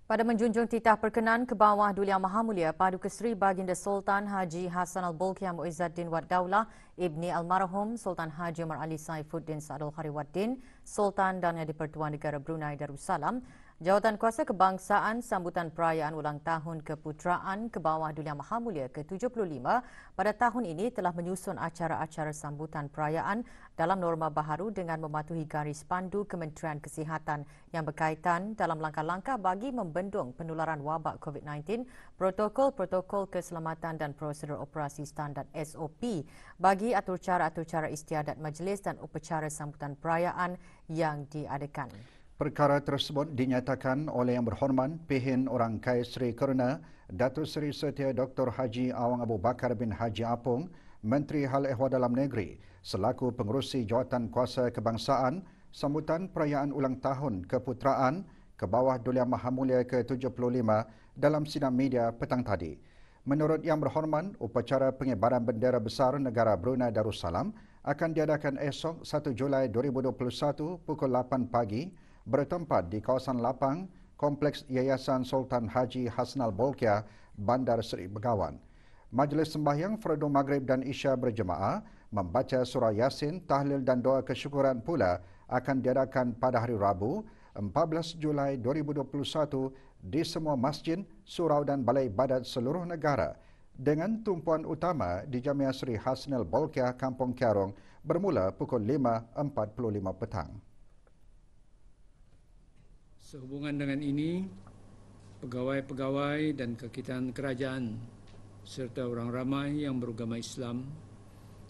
Pada menjunjung titah perkenan ke bawah Duli Yang Maha Mulia Paduka Seri Baginda Sultan Haji Hassan Al-Bolkiah Muizzaddin Wad Daulah Ibni Almarhum Sultan Haji Umar Ali Saifuddin Sa'adul Khariwaddin Sultan dan Yang di-Pertuan Negara Brunei Darussalam, Jawatan Kuasa Kebangsaan sambutan perayaan ulang tahun keputeraan ke bawah Duli Yang Maha Mulia ke-75 pada tahun ini telah menyusun acara-acara sambutan perayaan dalam norma baharu dengan mematuhi garis pandu Kementerian Kesihatan yang berkaitan dalam langkah-langkah bagi membendung penularan wabak COVID-19, protokol-protokol keselamatan dan prosedur operasi standard SOP bagi atur cara istiadat majlis dan upacara sambutan perayaan yang diadakan. Perkara tersebut dinyatakan oleh Yang Berhormat Pihin Orang Kaya Seri Kerana Datuk Seri Setia Dr. Haji Awang Abu Bakar bin Haji Apong, Menteri Hal Ehwal Dalam Negeri, selaku pengerusi Jawatan Kuasa Kebangsaan sambutan perayaan ulang tahun keputeraan ke bawah Duli Yang Maha Mulia ke-75 dalam sidang media petang tadi. Menurut Yang Berhormat, upacara pengibaran bendera besar negara Brunei Darussalam akan diadakan esok 1 Julai 2021 pukul 8 pagi bertempat di kawasan lapang Kompleks Yayasan Sultan Haji Hassan Al-Bolkiah, Bandar Seri Begawan. Majlis sembahyang Fardu Maghrib dan Isya berjemaah membaca surah Yasin, tahlil dan doa kesyukuran pula akan diadakan pada hari Rabu 14 Julai 2021 di semua masjid, surau dan balai ibadat seluruh negara dengan tumpuan utama di Jamiah Seri Hassan Al-Bolkiah, Kampung Kiarong bermula pukul 5.45 petang. Sehubungan dengan ini, pegawai-pegawai dan kekitaan kerajaan serta orang ramai yang beragama Islam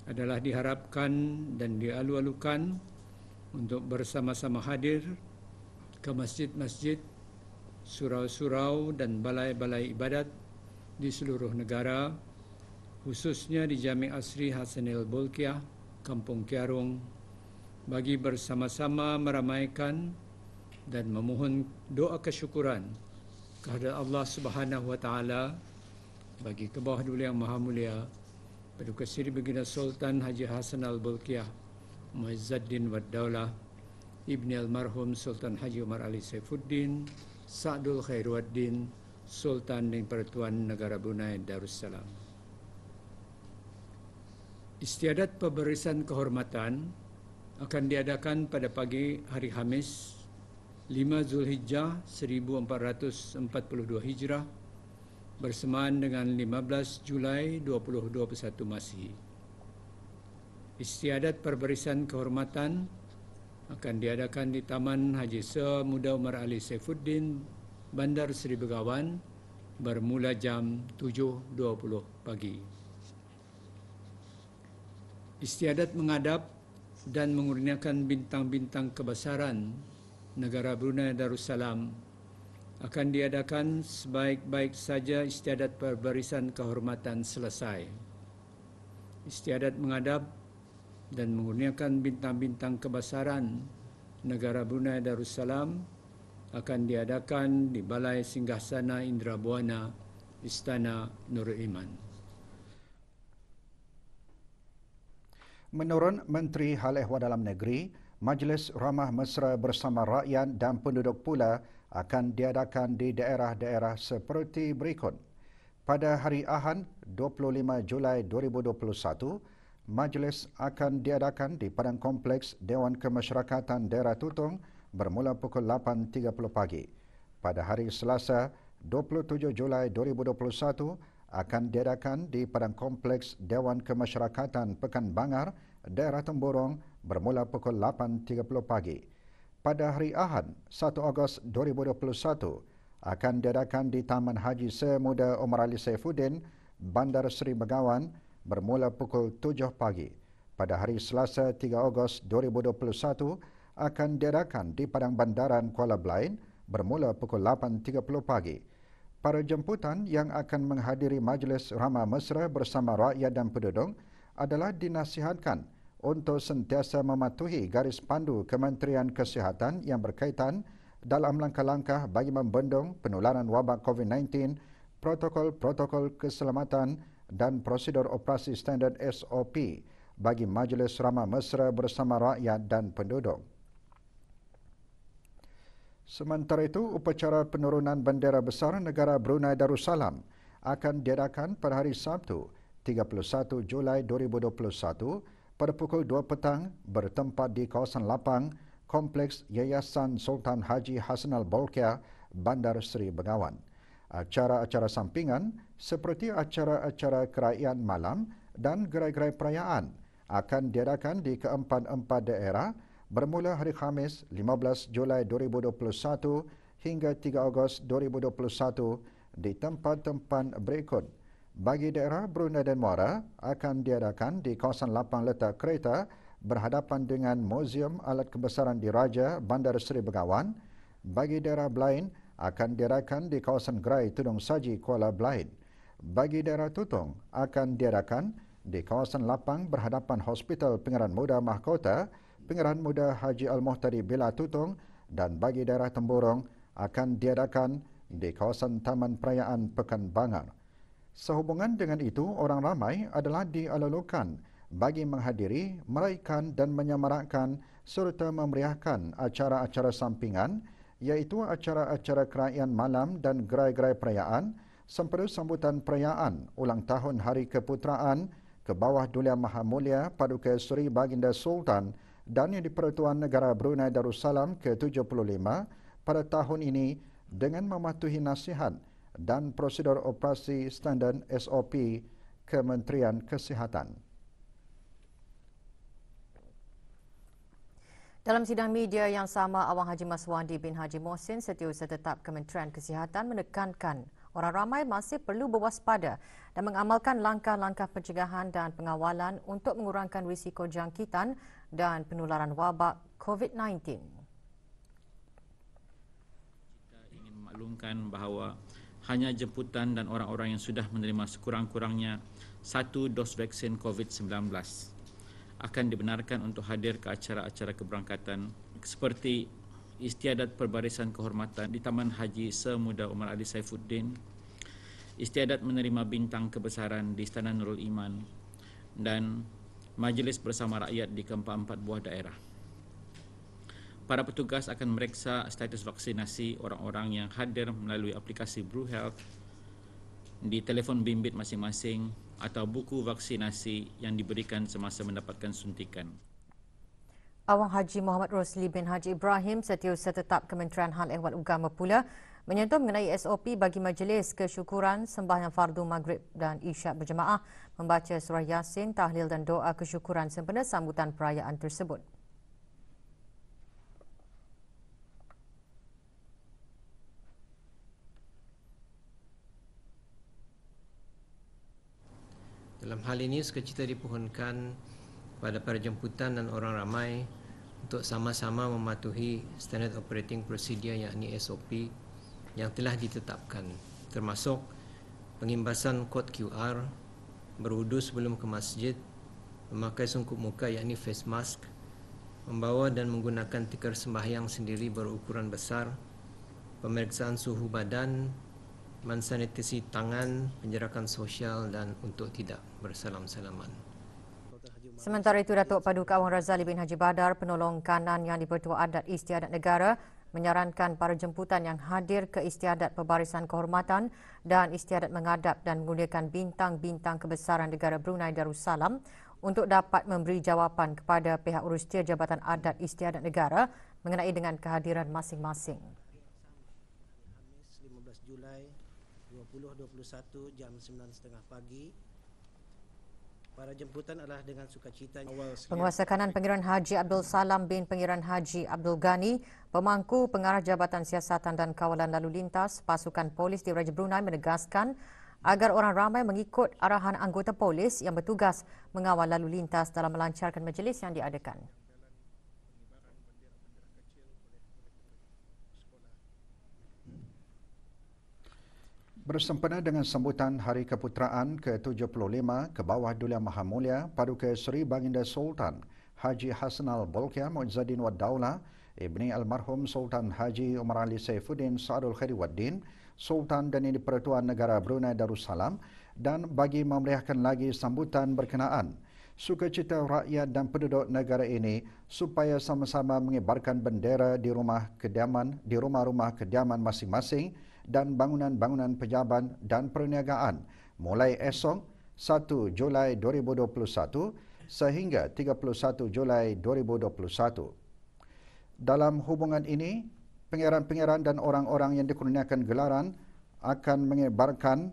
adalah diharapkan dan dialu-alukan untuk bersama-sama hadir ke masjid-masjid, surau-surau dan balai-balai ibadat di seluruh negara, khususnya di Jamiah Seri Hassan Al-Bolkiah, Kampung Kiarong, bagi bersama-sama meramaikan dan memohon doa kesyukuran kehadrat Allah Subhanahu wa taala bagi ke bawah Duli Yang Maha Mulia Paduka Seri Baginda Sultan Haji Hassan Al-Bolkiah Muizzaddin Wad Daulah Ibni Almarhum Sultan Haji Umar Ali Saifuddin Sa'adul Khariwaddin Sultan dan Pertuan Negara Brunei Darussalam. Istiadat pemberisan kehormatan akan diadakan pada pagi hari Khamis 5 Zulhijjah 1442 Hijrah bersamaan dengan 15 Julai 2021 Masihi. Istiadat perbarisan kehormatan akan diadakan di Taman Haji Semuda Umar Ali Saifuddin, Bandar Seri Begawan bermula jam 7.20 pagi. Istiadat menghadap dan mengurniakan bintang-bintang kebesaran negara Brunei Darussalam akan diadakan sebaik-baik saja istiadat perbarisan kehormatan selesai. Istiadat menghadap dan mengurniakan bintang-bintang kebesaran negara Brunei Darussalam akan diadakan di Balai Singgasana Indrabuana, Istana Nurul Iman. Menurut Menteri Hal Ehwal Dalam Negeri, Majlis Ramah Mesra bersama rakyat dan penduduk pula akan diadakan di daerah-daerah seperti berikut. Pada hari Ahad 25 Julai 2021, majlis akan diadakan di Padang Kompleks Dewan Kemasyarakatan Daerah Tutong bermula pukul 8.30 pagi. Pada hari Selasa 27 Julai 2021 akan diadakan di Padang Kompleks Dewan Kemasyarakatan Pekan Bangar, Daerah Temburong bermula pukul 8.30 pagi. Pada hari Ahad 1 Ogos 2021 akan diadakan di Taman Haji Semuda Umar Ali Saifuddin, Bandar Seri Begawan bermula pukul 7 pagi. Pada hari Selasa 3 Ogos 2021 akan diadakan di Padang Bandaran Kuala Blain bermula pukul 8.30 pagi. Para jemputan yang akan menghadiri Majlis Ramah Mesra bersama rakyat dan penduduk adalah dinasihatkan untuk sentiasa mematuhi garis pandu Kementerian Kesihatan yang berkaitan dalam langkah-langkah bagi membendung penularan wabak COVID-19, protokol-protokol keselamatan dan prosedur operasi standard SOP bagi Majlis Ramah Mesra bersama rakyat dan penduduk. Sementara itu, upacara penurunan bendera besar negara Brunei Darussalam akan diadakan pada hari Sabtu, 31 Julai 2021 pada pukul 2 petang bertempat di kawasan lapang Kompleks Yayasan Sultan Haji Hassanal Bolkiah, Bandar Seri Begawan. Acara-acara sampingan seperti acara-acara kerajaan malam dan gerai-gerai perayaan akan diadakan di keempat-empat daerah bermula hari Khamis 15 Julai 2021 hingga 3 Ogos 2021 di tempat-tempat berikut. Bagi daerah Brunei dan Muara akan diadakan di kawasan lapang letak kereta berhadapan dengan Muzium Alat Kebesaran Diraja Bandar Seri Begawan. Bagi daerah Belain akan diadakan di kawasan Gerai Tudung Saji Kuala Belain. Bagi daerah Tutong akan diadakan di kawasan lapang berhadapan Hospital Pengeran Muda Mahkota, Pengeran Muda Haji Al-Muhtadi Bila Tutong, dan bagi daerah Temburong akan diadakan di kawasan Taman Perayaan Pekan Bangar. Sehubungan dengan itu, orang ramai adalah dialulukan bagi menghadiri, meraihkan dan menyemarakkan serta memeriahkan acara-acara sampingan iaitu acara-acara kerajaan malam dan gerai-gerai perayaan sempena sambutan perayaan ulang tahun Hari Keputeraan ke bawah Duli Maha Mulia Paduka Seri Baginda Sultan dan Yang di-Pertuan Negara Brunei Darussalam ke-75 pada tahun ini dengan mematuhi nasihat dan prosedur operasi standard SOP Kementerian Kesihatan. Dalam sidang media yang sama, Awang Haji Maswandi bin Haji Mohsin, Setiausaha Tetap Kementerian Kesihatan menekankan orang ramai masih perlu berwaspada dan mengamalkan langkah-langkah pencegahan dan pengawalan untuk mengurangkan risiko jangkitan dan penularan wabak COVID-19. Kita ingin memaklumkan bahawa hanya jemputan dan orang-orang yang sudah menerima sekurang-kurangnya 1 dos vaksin COVID-19 akan dibenarkan untuk hadir ke acara-acara keberangkatan seperti istiadat perbarisan kehormatan di Taman Haji Semuda Umar Ali Saifuddin, istiadat menerima bintang kebesaran di Istana Nurul Iman, dan majlis bersama rakyat di keempat-empat buah daerah. Para petugas akan memeriksa status vaksinasi orang-orang yang hadir melalui aplikasi BruHealth di telefon bimbit masing-masing atau buku vaksinasi yang diberikan semasa mendapatkan suntikan. Awang Haji Muhammad Rosli bin Haji Ibrahim, Setiausaha Tetap Kementerian Hal Ehwal Agama pula menyentuh mengenai SOP bagi majlis kesyukuran sembahyang fardu maghrib dan isyak berjemaah, membaca surah Yasin, tahlil dan doa kesyukuran sempena sambutan perayaan tersebut. Dalam hal ini, sukacita dipohonkan pada para jemputan dan orang ramai untuk sama-sama mematuhi Standard Operating Procedure yakni SOP yang telah ditetapkan, termasuk pengimbasan kod QR, berwudu sebelum ke masjid, memakai sungkup muka yakni face mask, membawa dan menggunakan tikar sembahyang sendiri berukuran besar, pemeriksaan suhu badan, mensanitasi tangan, penjarakan sosial dan untuk tidak bersalam-salaman. Sementara itu, Datuk Paduka Awang Razali bin Haji Badar, penolong kanan yang di-Pertua Adat Istiadat Negara, menyarankan para jemputan yang hadir ke istiadat perbarisan kehormatan dan istiadat menghadap dan menggunakan bintang-bintang kebesaran negara Brunei Darussalam untuk dapat memberi jawapan kepada pihak urustia Jabatan Adat Istiadat Negara mengenai dengan kehadiran masing-masing. 15 Julai 2021 jam 9.30 pagi. Para jemputan adalah dengan sukacita. Penguasa Kanan Pengiran Haji Abdul Salam bin Pengiran Haji Abdul Ghani, pemangku pengarah Jabatan Siasatan dan Kawalan Lalu Lintas Pasukan Polis di Raja Brunei menegaskan agar orang ramai mengikut arahan anggota polis yang bertugas mengawal lalu lintas dalam melancarkan majlis yang diadakan. Bersempena dengan sambutan Hari Keputeraan ke-75 ke bawah Duli Maha Mulia Paduka Seri Baginda Sultan Haji Hassanal Bolkiah Muizzaddin Wad Daulah Ibni Almarhum Sultan Haji Umar Ali Saifuddin Sa'adul Khairuddin Sultan dan Yang di-Pertuan Negara Brunei Darussalam, dan bagi memeriahkan lagi sambutan berkenaan, sukacita rakyat dan penduduk negara ini supaya sama-sama mengibarkan bendera di rumah rumah kediaman masing-masing dan bangunan-bangunan pejabat dan perniagaan mulai esok 1 Julai 2021 sehingga 31 Julai 2021. Dalam hubungan ini, pangeran-pangeran dan orang-orang yang dikurniakan gelaran akan mengibarkan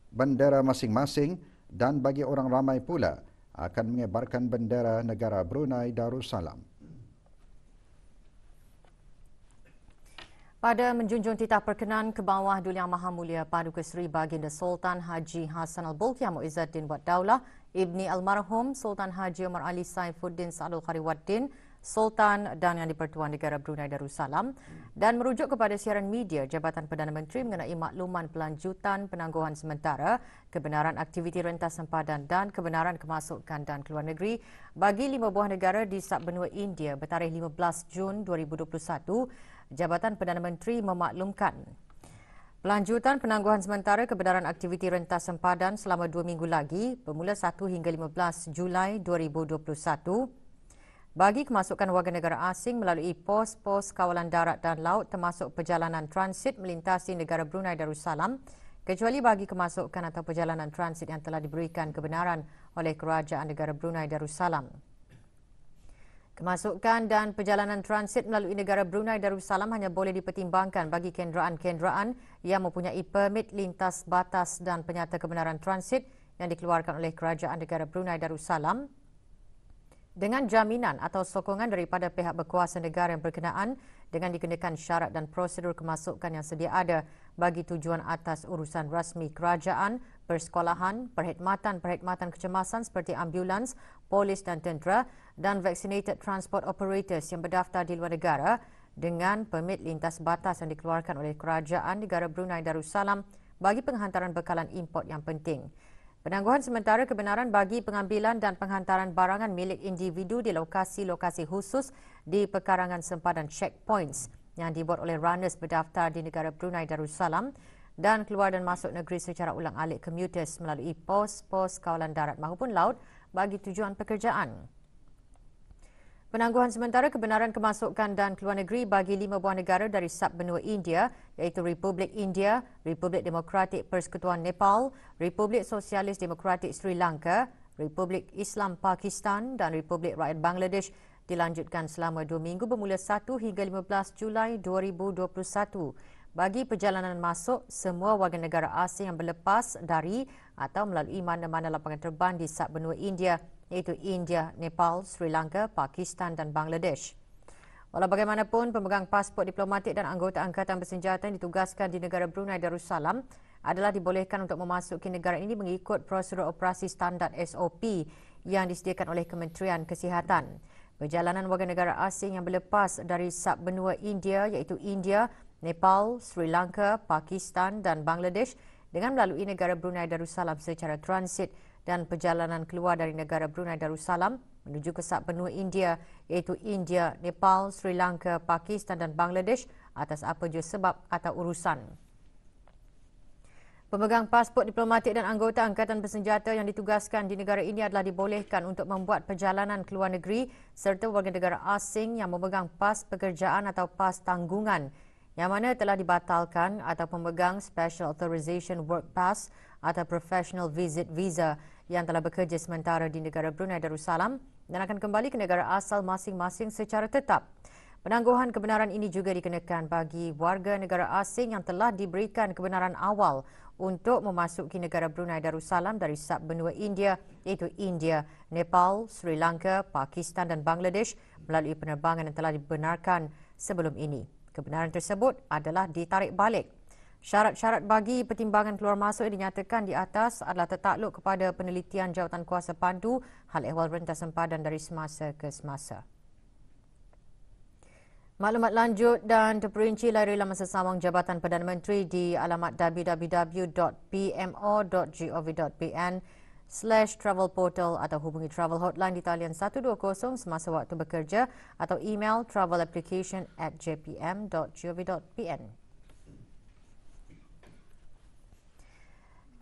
bendera masing-masing dan bagi orang ramai pula akan mengibarkan bendera negara Brunei Darussalam. Pada menjunjung titah perkenan ke bawah Duli Yang Maha Mulia Paduka Seri Baginda Sultan Haji Hassanal Bolkiah Muizzaddin Wad Daulah, Ibni Almarhum Sultan Haji Omar Ali Saifuddin Saadul Khariwaddin, Sultan dan Yang di-Pertuan Negara Brunei Darussalam, dan merujuk kepada siaran media Jabatan Perdana Menteri mengenai makluman pelanjutan penangguhan sementara kebenaran aktiviti rentas sempadan dan kebenaran kemasukan dan keluar negeri bagi 5 buah negara di Sub-benua India bertarikh 15 Jun 2021, Jabatan Perdana Menteri memaklumkan pelanjutan penangguhan sementara kebenaran aktiviti rentas sempadan selama 2 minggu lagi bermula 1 hingga 15 Julai 2021 bagi kemasukan warga negara asing melalui pos-pos kawalan darat dan laut termasuk perjalanan transit melintasi negara Brunei Darussalam kecuali bagi kemasukan atau perjalanan transit yang telah diberikan kebenaran oleh Kerajaan Negara Brunei Darussalam. Kemasukan dan perjalanan transit melalui negara Brunei Darussalam hanya boleh dipertimbangkan bagi kenderaan-kenderaan yang mempunyai permit lintas batas dan penyata kebenaran transit yang dikeluarkan oleh Kerajaan Negara Brunei Darussalam dengan jaminan atau sokongan daripada pihak berkuasa negara yang berkenaan dengan dikenakan syarat dan prosedur kemasukan yang sedia ada bagi tujuan atas urusan rasmi kerajaan, persekolahan, perkhidmatan kecemasan seperti ambulans, polis dan tentera dan vaccinated transport operators yang berdaftar di luar negara dengan permit lintas batas yang dikeluarkan oleh Kerajaan Negara Brunei Darussalam bagi penghantaran bekalan import yang penting. Penangguhan sementara kebenaran bagi pengambilan dan penghantaran barangan milik individu di lokasi-lokasi khusus di pekarangan sempadan checkpoints yang dibuat oleh runners berdaftar di negara Brunei Darussalam dan keluar dan masuk negeri secara ulang-alik commuters melalui pos-pos kawalan darat maupun laut bagi tujuan pekerjaan. Penangguhan sementara kebenaran kemasukan dan keluar negeri bagi 5 buah negara dari Sub-benua India iaitu Republik India, Republik Demokratik Persekutuan Nepal, Republik Sosialis Demokratik Sri Lanka, Republik Islam Pakistan dan Republik Rakyat Bangladesh dilanjutkan selama 2 minggu bermula 1 hingga 15 Julai 2021. Bagi perjalanan masuk, semua warga negara asing yang berlepas dari atau melalui mana-mana lapangan terbang di Sub-benua India iaitu India, Nepal, Sri Lanka, Pakistan dan Bangladesh. Walau bagaimanapun, pemegang pasport diplomatik dan anggota angkatan bersenjata yang ditugaskan di negara Brunei Darussalam adalah dibolehkan untuk memasuki negara ini mengikut prosedur operasi standard SOP yang disediakan oleh Kementerian Kesihatan. Perjalanan warga negara asing yang berlepas dari Sub-benua India iaitu India, Nepal, Sri Lanka, Pakistan dan Bangladesh dengan melalui negara Brunei Darussalam secara transit dan perjalanan keluar dari negara Brunei Darussalam menuju ke Sub-benua India iaitu India, Nepal, Sri Lanka, Pakistan dan Bangladesh atas apa jua sebab atau urusan. Pemegang pasport diplomatik dan anggota angkatan bersenjata yang ditugaskan di negara ini adalah dibolehkan untuk membuat perjalanan ke luar negeri serta warga negara asing yang memegang pas pekerjaan atau pas tanggungan yang mana telah dibatalkan atau pemegang Special Authorization Work Pass atau Professional Visit Visa yang telah bekerja sementara di negara Brunei Darussalam dan akan kembali ke negara asal masing-masing secara tetap. Penangguhan kebenaran ini juga dikenakan bagi warga negara asing yang telah diberikan kebenaran awal untuk memasuki negara Brunei Darussalam dari Sub-benua India iaitu India, Nepal, Sri Lanka, Pakistan dan Bangladesh melalui penerbangan yang telah dibenarkan sebelum ini. Kebenaran tersebut adalah ditarik balik. Syarat-syarat bagi pertimbangan keluar masuk yang dinyatakan di atas adalah tertakluk kepada penelitian Jawatan Kuasa Pandu hal ehwal rentas sempadan dari semasa ke semasa. Maklumat lanjut dan terperinci layari laman sesawang Jabatan Perdana Menteri di alamat www.pmo.gov.pn/travel portal atau hubungi travel hotline di talian 120 semasa waktu bekerja atau email travelapplication@jpm.gov.pn.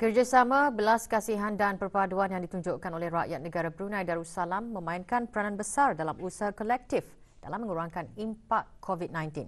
Kerjasama, belas kasihan dan perpaduan yang ditunjukkan oleh rakyat negara Brunei Darussalam memainkan peranan besar dalam usaha kolektif dalam mengurangkan impak COVID-19.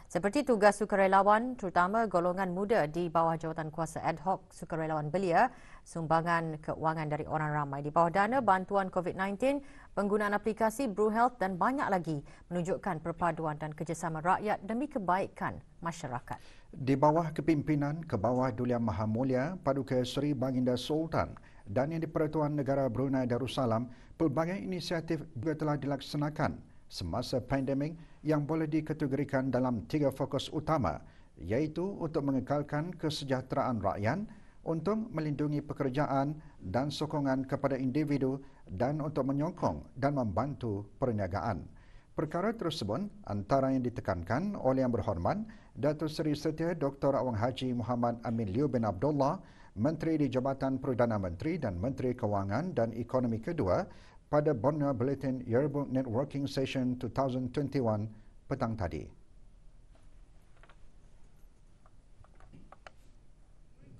Seperti tugas sukarelawan, terutama golongan muda di bawah jawatan kuasa ad hoc sukarelawan belia, sumbangan keuangan dari orang ramai di bawah dana bantuan COVID-19, penggunaan aplikasi BruHealth dan banyak lagi menunjukkan perpaduan dan kerjasama rakyat demi kebaikan masyarakat. Di bawah kepimpinan Kebawah Duli Yang Maha Mulia Paduka Seri Baginda Sultan dan Yang di-Pertuan Negara Brunei Darussalam, pelbagai inisiatif juga telah dilaksanakan semasa pandemik yang boleh dikategorikan dalam 3 fokus utama, iaitu untuk mengekalkan kesejahteraan rakyat, untuk melindungi pekerjaan dan sokongan kepada individu dan untuk menyokong dan membantu perniagaan. Perkara tersebut antara yang ditekankan oleh Yang Berhormat Datuk Seri Setia Dr. Awang Haji Muhammad Amin Liu bin Abdullah, Menteri di Jabatan Perdana Menteri dan Menteri Kewangan dan Ekonomi kedua pada Borneo Bulletin Yearbook Networking Session 2021 petang tadi.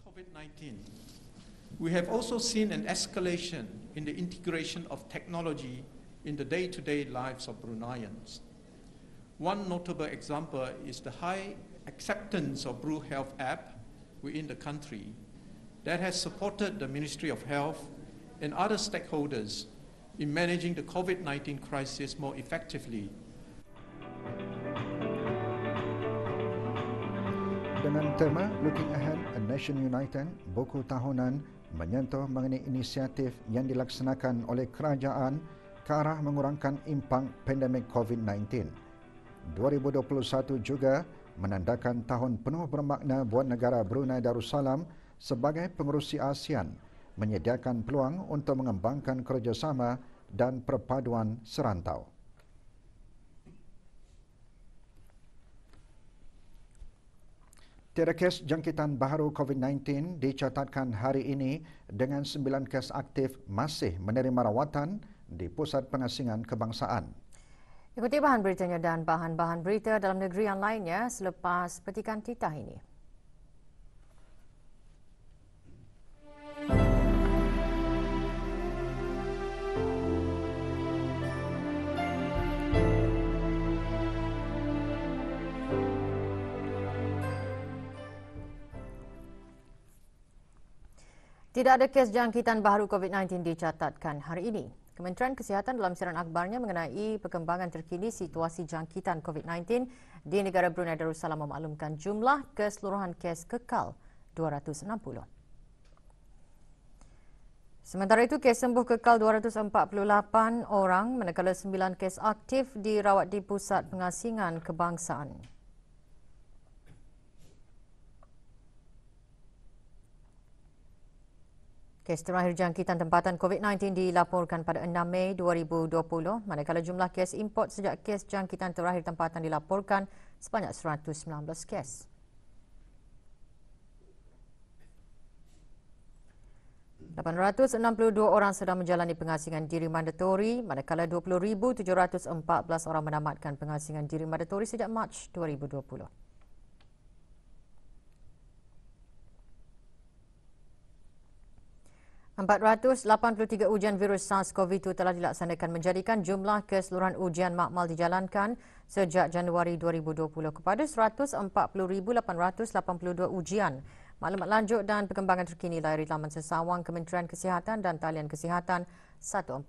COVID-19, we have also seen an escalation in the integration of technology in the day-to-day lives of Bruneians. One notable example is the high acceptance of BruHealth app within the country that has supported the Ministry of Health and other stakeholders in managing the COVID-19 crisis more effectively. Dengan tema Looking Ahead, A Nation United, buku tahunan menyentuh mengenai inisiatif yang dilaksanakan oleh kerajaan ke arah mengurangkan impak pandemik COVID-19. 2021 juga menandakan tahun penuh bermakna buat negara Brunei Darussalam sebagai pengerusi ASEAN, menyediakan peluang untuk mengembangkan kerjasama dan perpaduan serantau. Tiada kes jangkitan baharu COVID-19 dicatatkan hari ini dengan 9 kes aktif masih menerima rawatan di Pusat Pengasingan Kebangsaan. Ikuti bahan beritanya dan bahan-bahan berita dalam negeri yang lainnya selepas petikan titah ini. Tidak ada kes jangkitan baharu COVID-19 dicatatkan hari ini. Kementerian Kesihatan dalam siaran akhbarnya mengenai perkembangan terkini situasi jangkitan COVID-19 di negara Brunei Darussalam memaklumkan jumlah keseluruhan kes kekal 260. Sementara itu, kes sembuh kekal 248 orang, manakala 9 kes aktif dirawat di Pusat Pengasingan Kebangsaan. Kes terakhir jangkitan tempatan COVID-19 dilaporkan pada 6 Mei 2020, manakala jumlah kes import sejak kes jangkitan terakhir tempatan dilaporkan sebanyak 119 kes. $862 orang sedang menjalani pengasingan diri mandatori, manakala 20,714 orang menamatkan pengasingan diri mandatori sejak Mac 2020. $483 ujian virus SARS-CoV-2 telah dilaksanakan, menjadikan jumlah keseluruhan ujian makmal dijalankan sejak Januari 2020 kepada 140,882 ujian. Maklumat lanjut dan perkembangan terkini layari laman sesawang Kementerian Kesihatan dan Talian Kesihatan 148.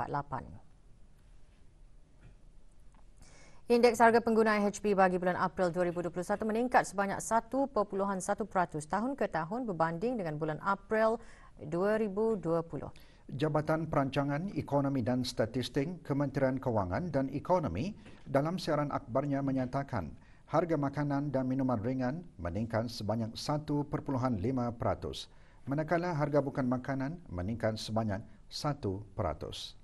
Indeks harga pengguna IHP bagi bulan April 2021 meningkat sebanyak 1.1% tahun ke tahun berbanding dengan bulan April 2020. Jabatan Perancangan Ekonomi dan Statistik Kementerian Kewangan dan Ekonomi dalam siaran akhbarnya menyatakan harga makanan dan minuman ringan meningkat sebanyak 1.5%, manakala harga bukan makanan meningkat sebanyak 1%.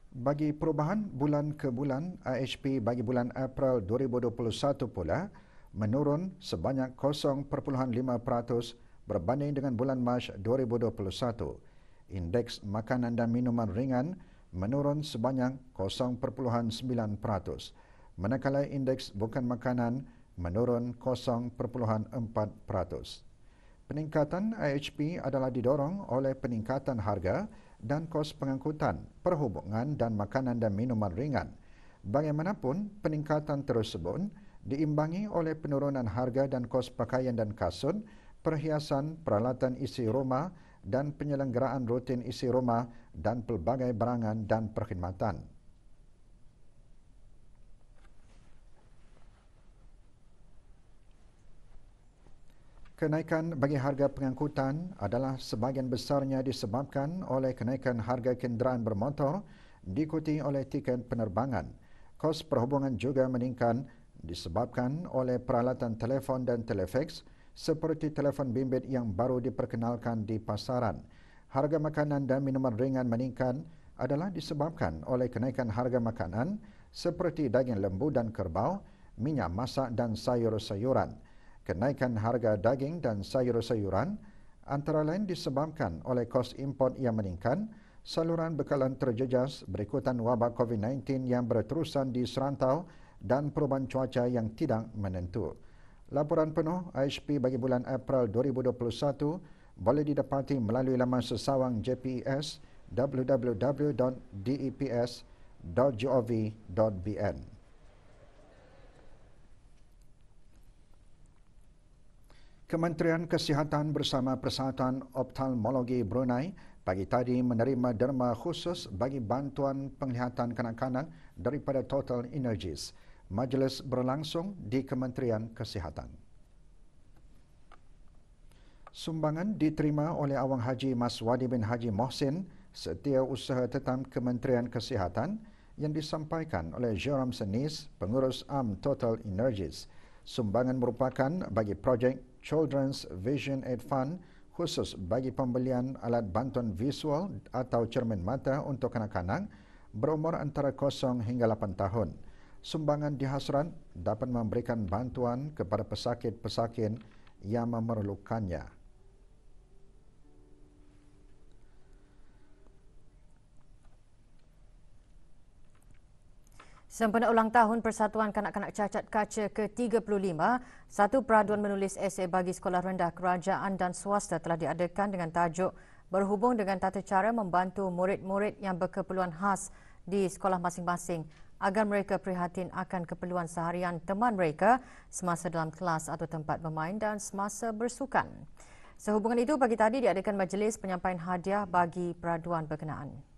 Bagi perubahan bulan ke bulan, IHP bagi bulan April 2021 pula menurun sebanyak 0.5% berbanding dengan bulan Mac 2021. Indeks makanan dan minuman ringan menurun sebanyak 0.9%, manakala indeks bukan makanan menurun 0.4%. Peningkatan IHP adalah didorong oleh peningkatan harga dan kos pengangkutan, perhubungan dan makanan dan minuman ringan. Bagaimanapun, peningkatan tersebut diimbangi oleh penurunan harga dan kos pakaian dan kasut, perhiasan, peralatan isi rumah dan penyelenggaraan rutin isi rumah dan pelbagai barangan dan perkhidmatan. Kenaikan bagi harga pengangkutan adalah sebahagian besarnya disebabkan oleh kenaikan harga kenderaan bermotor diikuti oleh tiket penerbangan. Kos perhubungan juga meningkat disebabkan oleh peralatan telefon dan telefaks seperti telefon bimbit yang baru diperkenalkan di pasaran. Harga makanan dan minuman ringan meningkat adalah disebabkan oleh kenaikan harga makanan seperti daging lembu dan kerbau, minyak masak dan sayur-sayuran. Kenaikan harga daging dan sayur-sayuran antara lain disebabkan oleh kos import yang meningkat, saluran bekalan terjejas berikutan wabak COVID-19 yang berterusan di serantau dan perubahan cuaca yang tidak menentu. Laporan penuh IHP bagi bulan April 2021 boleh didapati melalui laman sesawang JPES www.deps.gov.bn. Kementerian Kesihatan bersama Persatuan Ophthalmologi Brunei pagi tadi menerima derma khusus bagi bantuan penglihatan kanak-kanak daripada Total Energies. Majlis berlangsung di Kementerian Kesihatan. Sumbangan diterima oleh Awang Haji Maswadi bin Haji Mohsin, Setiausaha Tetap Kementerian Kesihatan yang disampaikan oleh Jerome Senis, Pengurus Am Total Energies. Sumbangan merupakan bagi projek Children's Vision Aid Fund khusus bagi pembelian alat bantuan visual atau cermin mata untuk kanak-kanak berumur antara 0 hingga 8 tahun. Sumbangan dihasrat dapat memberikan bantuan kepada pesakit-pesakit yang memerlukannya. Sempena ulang tahun Persatuan Kanak-Kanak Cacat Kaca ke-35, satu peraduan menulis esei bagi sekolah rendah kerajaan dan swasta telah diadakan dengan tajuk berhubung dengan tata cara membantu murid-murid yang berkeperluan khas di sekolah masing-masing agar mereka prihatin akan keperluan seharian teman mereka semasa dalam kelas atau tempat bermain dan semasa bersukan. Sehubungan itu, pagi tadi diadakan majlis penyampaian hadiah bagi peraduan berkenaan.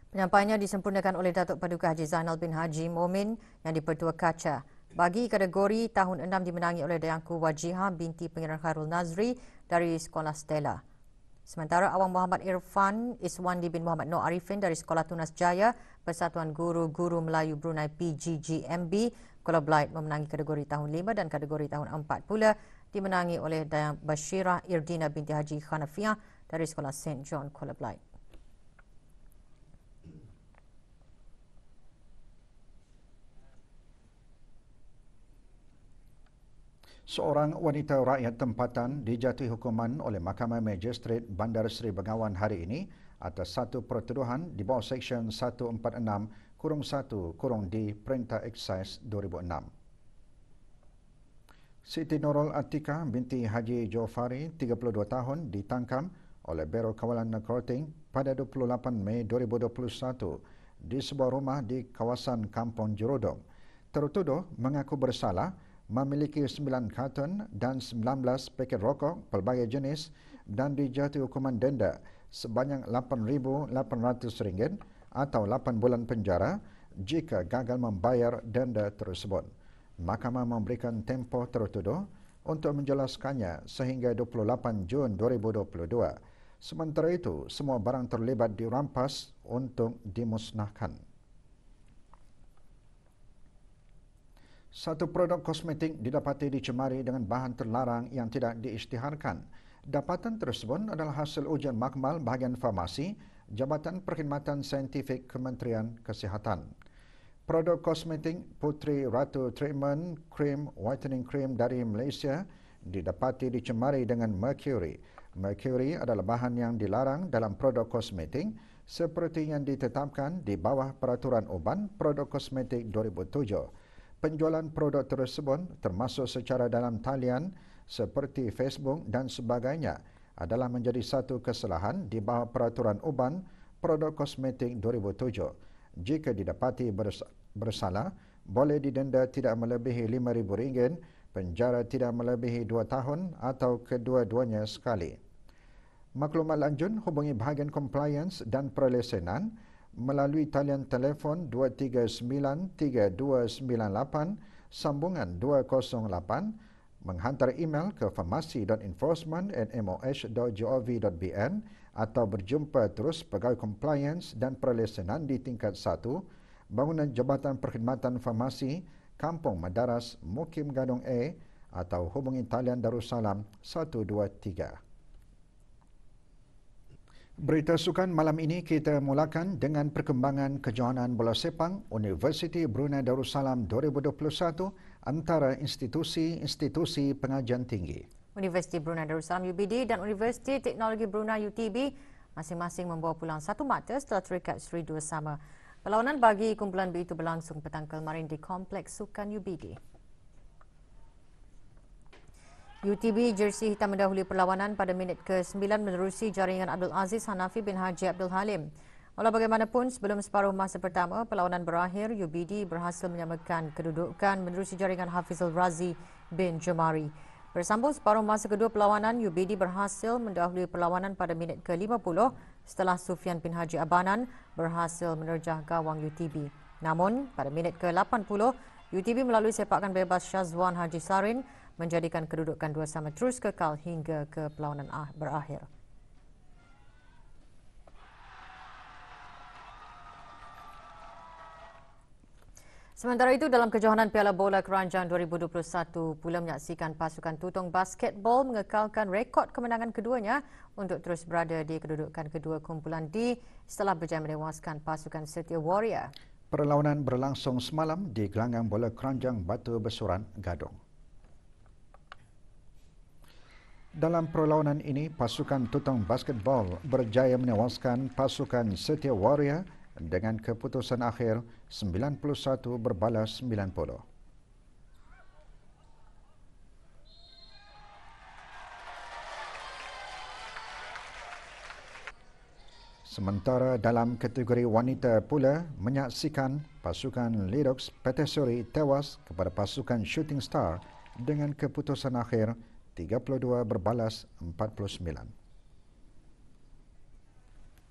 Penyampaiannya disempurnakan oleh Datuk Paduka Haji Zainal bin Haji Momin yang di-Pertua Kaca. Bagi kategori tahun 6 dimenangi oleh Dayangku Wajihah binti Pangeran Khairul Nazri dari Sekolah Stella. Sementara Awang Muhammad Irfan Iswandi bin Muhammad Noor Arifin dari Sekolah Tunas Jaya Persatuan Guru-Guru Melayu Brunei PGGMB Kuala Blight memenangi kategori tahun 5 dan kategori tahun 4 pula dimenangi oleh Dayang Bashira Irdina binti Haji Khanafiah dari Sekolah St. John Kuala Blight. Seorang wanita rakyat tempatan dijatuhi hukuman oleh Mahkamah Magistrate Bandar Seri Begawan hari ini atas satu pertuduhan di bawah Seksyen 146-1-D Perintah Eksaise 2006. Siti Nurul Atika binti Haji Jofari, 32 tahun, ditangkap oleh Biro Kawalan Narkotik pada 28 Mei 2021 di sebuah rumah di kawasan Kampung Jerudong. Tertuduh mengaku bersalah memiliki 9 kartun dan 19 paket rokok pelbagai jenis dan dijatuhi hukuman denda sebanyak RM8,800 atau 8 bulan penjara jika gagal membayar denda tersebut. Mahkamah memberikan tempoh tertuduh untuk menjelaskannya sehingga 28 Jun 2022. Sementara itu, semua barang terlibat dirampas untuk dimusnahkan. Satu produk kosmetik didapati dicemari dengan bahan terlarang yang tidak diisytiharkan. Dapatan tersebut adalah hasil ujian makmal bahagian farmasi Jabatan Perkhidmatan Saintifik Kementerian Kesihatan. Produk kosmetik Putri Ratu Treatment Cream Whitening Cream dari Malaysia didapati dicemari dengan merkuri. Merkuri adalah bahan yang dilarang dalam produk kosmetik seperti yang ditetapkan di bawah Peraturan Uban Produk Kosmetik 2007. penjualan produk tersebut termasuk secara dalam talian seperti Facebook dan sebagainya adalah menjadi satu kesalahan di bawah Peraturan Uban Produk Kosmetik 2007. Jika didapati bersalah, boleh didenda tidak melebihi RM5,000, penjara tidak melebihi 2 tahun atau kedua-duanya sekali. Maklumat lanjut hubungi bahagian compliance dan perlesenan melalui talian telefon 239-3298 sambungan 208, menghantar email ke farmasi.enforcement@moh.gov.bn atau berjumpa terus pegawai compliance dan perlesenan di tingkat 1, bangunan Jabatan Perkhidmatan Farmasi, Kampung Madaras, Mukim Gadong A atau hubungi talian Darussalam 123. Berita sukan malam ini kita mulakan dengan perkembangan kejohanan bola sepang Universiti Brunei Darussalam 2021 antara institusi-institusi pengajian tinggi. Universiti Brunei Darussalam UBD dan Universiti Teknologi Brunei UTB masing-masing membawa pulang satu mata setelah terikat seri 2 sama. Perlawanan bagi kumpulan B itu berlangsung petang kemarin di Kompleks Sukan UBD. UTB jersey hitam mendahului perlawanan pada minit ke-9 menerusi jaringan Abdul Aziz Hanafi bin Haji Abdul Halim. Walau bagaimanapun, sebelum separuh masa pertama perlawanan berakhir, UBD berhasil menyamakan kedudukan menerusi jaringan Hafizul Razi bin Jomari. Bersambung separuh masa kedua perlawanan, UBD berhasil mendahului perlawanan pada minit ke-50 setelah Sufian bin Haji Abanan berhasil menerjah gawang UTB. Namun, pada minit ke-80, UTB melalui sepakan bebas Syazwan Haji Sarin menjadikan kedudukan 2 sama terus kekal hingga ke perlawanan berakhir. Sementara itu, dalam kejohanan Piala Bola Keranjang 2021 pula menyaksikan pasukan Tutong Basketball mengekalkan rekod kemenangan keduanya untuk terus berada di kedudukan kedua kumpulan D setelah berjaya menewaskan pasukan Setia Warrior. Perlawanan berlangsung semalam di gelanggang bola keranjang Batu Besuran, Gadong. Dalam perlawanan ini, pasukan Tutong Basketball berjaya menewaskan pasukan Setia Warrior dengan keputusan akhir 91 berbalas 90. Sementara dalam kategori wanita pula menyaksikan pasukan Lidox Petesuri tewas kepada pasukan Shooting Star dengan keputusan akhir 32 berbalas 49.